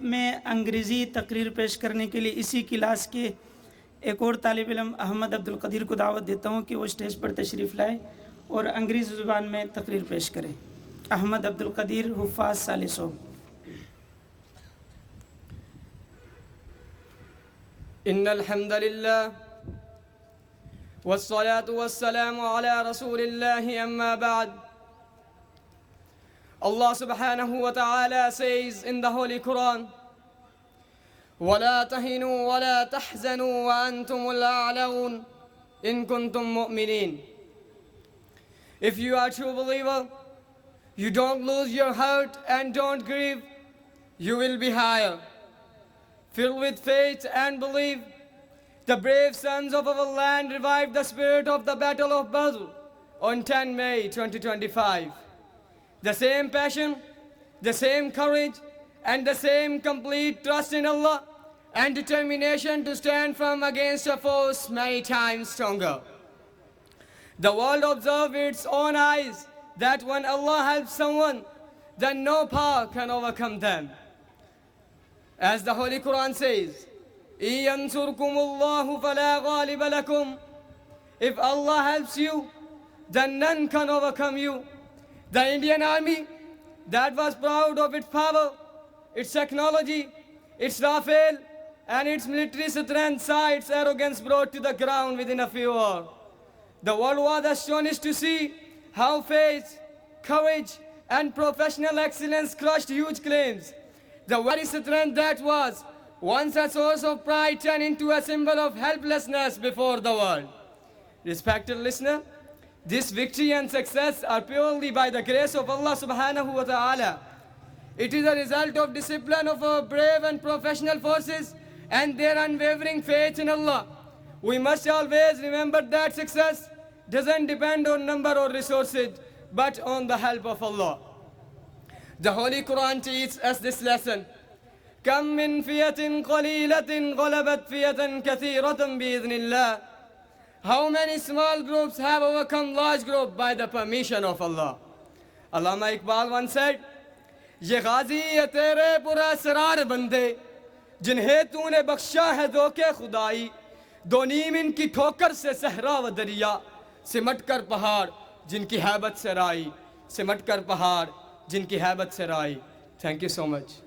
में अंग्रेज़ी तकरीर पेश करने के लिए इसी क्लास के एक और तालिब इल्म अहमद अब्दुल कदीर को दावत देता हूँ कि वो स्टेज पर तशरीफ़ लाए और अंग्रेज़ी ज़ुबान में तकरीर पेश करें। अहमद अब्दुल कदीर, हुफ़ाज़ सालिसो। इन्नल हम्दुलिल्लाह वस्सलातु वस्सलामु अला रसूलिल्लाहि अम्मा बाद। Allah subhanahu wa ta'ala says in the Holy Quran, وَلَا تَهِنُوا وَلَا تَحْزَنُوا وَأَنْتُمُ الْأَعْلَوْنَ إِن كُنتُم مُؤْمِنِينَ. If you are a true believer, you don't lose your heart and don't grieve, you will be higher. Filled with faith and belief, the brave sons of our land revived the spirit of the Battle of Badr on 10 May 2025. The same passion, the same courage, and the same complete trust in Allah and determination to stand firm against a force many times stronger. The world observed with its own eyes that when Allah helps someone, then no power can overcome them. As the Holy Quran says, إِن يَنْصُرْكُمُ اللَّهُ فَلَا غَالِبَ لَكُمْ. If Allah helps you, then none can overcome you. The Indian Army that was proud of its power, its technology, its Rafale, and its military strength saw its arrogance brought to the ground within a few hours. The world was astonished to see how faith, courage, and professional excellence crushed huge claims. The very strength that was once a source of pride turned into a symbol of helplessness before the world. Respected listener, this victory and success are purely by the grace of Allah subhanahu wa ta'ala. It is a result of discipline of our brave and professional forces and their unwavering faith in Allah. We must always remember that success doesn't depend on number or resources, but on the help of Allah. The Holy Quran teaches us this lesson. كم من فئة قليلة غلبت فئة كثيرة بإذن الله. How many small groups have overcome large groups by the permission of Allah? Allama Iqbal once said, ये गाजी ये तेरे पुरअसरार बंदे जिन्हें तूने बख्शा है धोखे खुदाई, दो नीम इनकी ठोकर से सहरा व दरिया, सिमट कर पहाड़ जिनकी हैबत से राई, सिमट कर पहाड़ जिनकी हैबत से राई. Thank you so much.